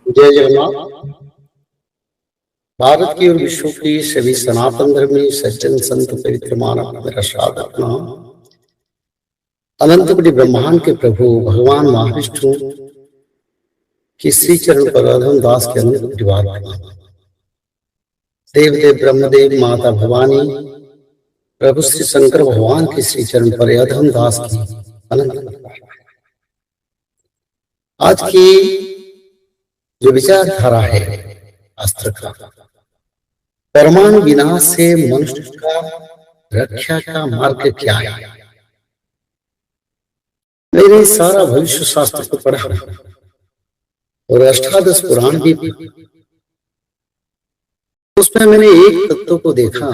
जय जगन्नाथ। भारत की और विश्व की सभी सनातन धर्मी सज्जन संत पवित्र मानव मेरा सादर प्रणाम। अनंत कोटि ब्रह्मांड के प्रभु भगवान महाविष्णु की श्री चरण पर अधम दास के अनंत कोटि प्रणाम। देवदेव ब्रह्मदेव माता भवानी प्रभु श्री शंकर भगवान के श्री चरण पर अधम दास की अनंत कोटि। आज की जो विचारधारा है शास्त्र का, परमाणु विनाश से मनुष्य का रक्षा का मार्ग क्या है। मैंने सारा भविष्य शास्त्र को पढ़ा और अष्टादश पुराण भी पढ़ा। उसमें मैंने एक तत्व को देखा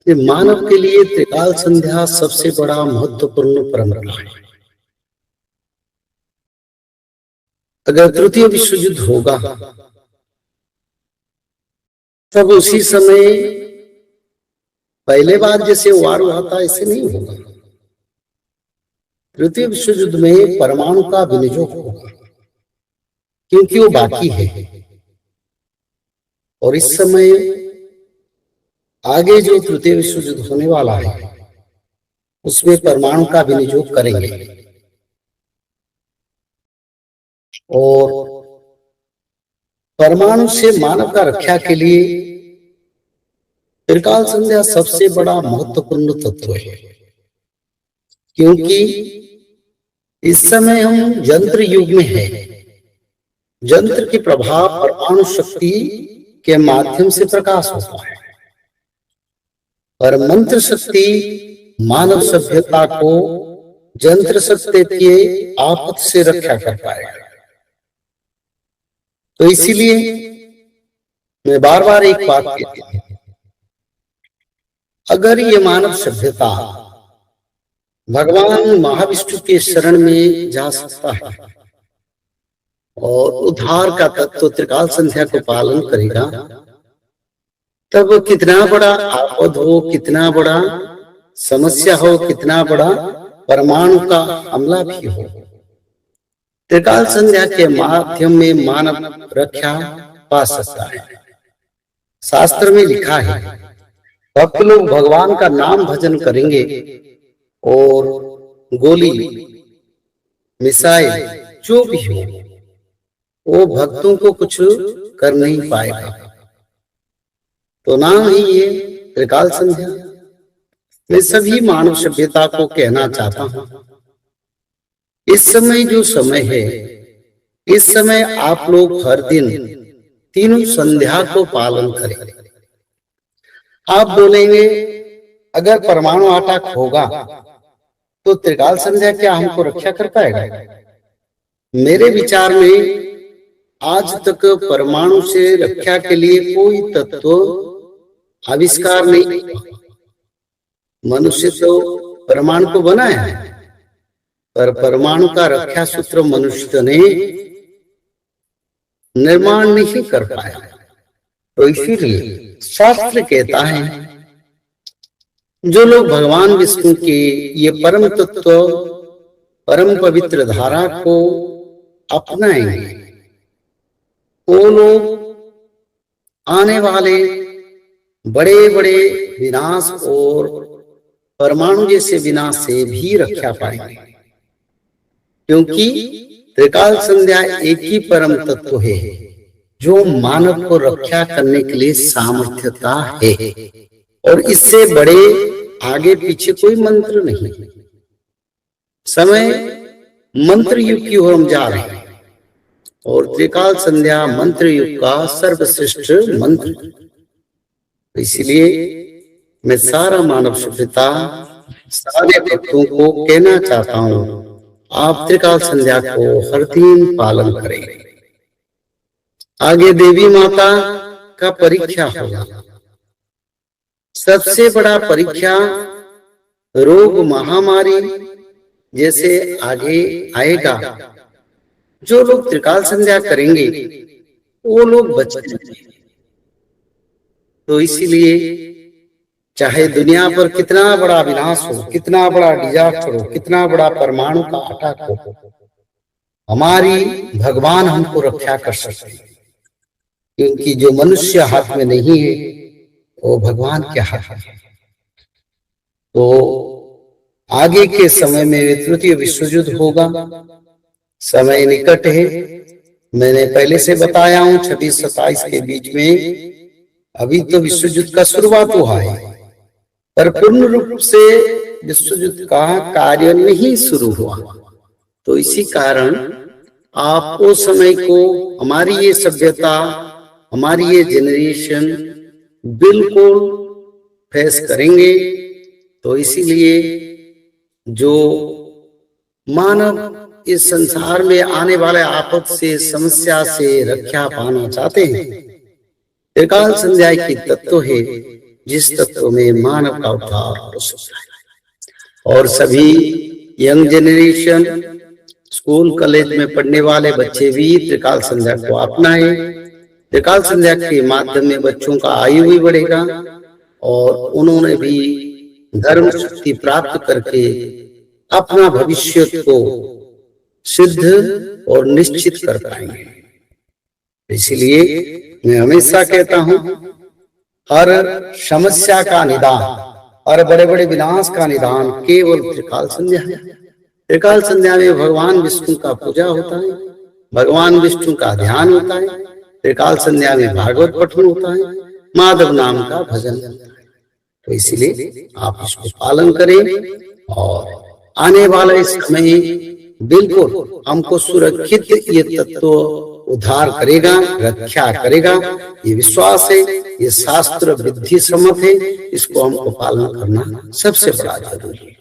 कि मानव के लिए त्रिकाल संध्या सबसे बड़ा महत्वपूर्ण परंपरा है। अगर तृतीय विश्व युद्ध होगा तब उसी समय पहले बार जैसे वार हुआ था ऐसे नहीं होगा। तृतीय विश्व युद्ध में परमाणु का विनियोग होगा क्योंकि वो बाकी है। और इस समय आगे जो तृतीय विश्व युद्ध होने वाला है उसमें परमाणु का विनियोग करेंगे। और परमाणु से मानव का रक्षा के लिए त्रिकाल संध्या सबसे बड़ा महत्वपूर्ण तत्व है, क्योंकि इस समय हम यंत्र युग में हैं। यंत्र के प्रभाव परमाणु शक्ति के माध्यम से प्रकाश होता है, पर मंत्र शक्ति मानव सभ्यता को यंत्र शक्ति के आपत से रक्षा कर पाएगा। तो इसीलिए मैं बार बार एक बात कहती हूं, अगर ये मानव सभ्यता भगवान महाविष्णु के शरण में जा सकता है और उद्धार का तत्व त्रिकाल संध्या को पालन करेगा, तब कितना बड़ा आपद हो, कितना बड़ा समस्या हो, कितना बड़ा परमाणु का हमला भी हो, त्रिकाल संध्या के माध्यम में मानव रक्षा पा सकता है। शास्त्र में लिखा है, भक्त लोग भगवान का नाम भजन करेंगे और गोली मिसाइल जो भी हो वो भक्तों को कुछ कर नहीं पाएगा। तो नाम ही ये त्रिकाल संध्या। मैं सभी मानव सभ्यता को कहना चाहता हूं, इस समय जो समय है, इस समय आप लोग हर दिन तीनों संध्या को पालन करें। आप बोलेंगे अगर परमाणु अटैक होगा तो त्रिकाल संध्या क्या हमको रक्षा कर पाएगा? मेरे विचार में आज तक परमाणु से रक्षा के लिए कोई तत्व आविष्कार नहीं। मनुष्य तो परमाणु को बनाया है, पर परमाणु का रक्षा सूत्र मनुष्य ने निर्माण नहीं कर पाया। तो इसीलिए शास्त्र कहता है, जो लोग भगवान विष्णु के ये परम तत्व, परम पवित्र धारा को अपनाएंगे, वो लोग आने वाले बड़े बड़े विनाश और परमाणु जैसे विनाश से भी रक्षा पाएंगे, क्योंकि त्रिकाल संध्या एक ही परम तत्व है जो मानव को रक्षा करने के लिए सामर्थ्यता है। और इससे बड़े आगे पीछे कोई मंत्र नहीं। समय मंत्र युग की ओर हम जा रहे हैं और त्रिकाल संध्या मंत्र युग का सर्वश्रेष्ठ मंत्र। इसलिए मैं सारा मानव सभ्यता, सारे भक्तों को कहना चाहता हूं, आप त्रिकाल संध्या को हर दिन पालन करें। आगे देवी माता का परीक्षा होगा। सबसे बड़ा परीक्षा रोग महामारी जैसे आगे आएगा। जो लोग त्रिकाल संध्या करेंगे वो लोग बचेंगे। तो इसीलिए चाहे दुनिया पर कितना बड़ा विनाश हो, कितना बड़ा डिजास्टर हो, कितना बड़ा परमाणु का अटैक हो, हमारी भगवान हमको रक्षा कर सकते हैं, क्योंकि जो मनुष्य हाथ में नहीं है वो भगवान के हाथ में है। तो आगे के समय में तृतीय विश्व युद्ध होगा, समय निकट है। मैंने पहले से बताया हूं 26-27 के बीच में अभी तो विश्व युद्ध का शुरुआत हुआ है, पर पूर्ण रूप से विश्व युद्ध का कार्य नहीं शुरू हुआ। तो इसी कारण आप उस समय को, हमारी ये सभ्यता, हमारी ये जनरेशन बिल्कुल फेस करेंगे। तो इसीलिए जो मानव इस संसार में आने वाले आपद से, समस्या से रक्षा पाना चाहते हैं, त्रिकाल संध्या की तत्व है जिस तत्व में मानव का उद्धार हो सकता है। और सभी यंग जनरेशन, स्कूल कॉलेज में पढ़ने वाले बच्चे भी त्रिकाल संध्या को अपनाएं। त्रिकाल संध्या के माध्यम में बच्चों का आयु भी बढ़ेगा और उन्होंने भी धर्म शक्ति प्राप्त करके अपना भविष्य को सिद्ध और निश्चित कर पाएंगे। इसलिए मैं हमेशा कहता हूं, हर समस्या का निदान, हर बड़े बड़े विनाश का निदान केवल त्रिकाल संध्या है। त्रिकाल संध्या में भगवान विष्णु का पूजा होता है, भगवान विष्णु का ध्यान होता है। त्रिकाल संध्या में भागवत पठन होता है, माधव नाम का भजन होता है। तो इसलिए आप इसको पालन करें और आने वाले समय बिल्कुल हमको सुरक्षित ये तत्व उद्धार करेगा, रक्षा करेगा, ये विश्वास है। ये शास्त्र विधि सम्मत है, इसको हमको पालन करना सबसे बड़ा जरूरी है।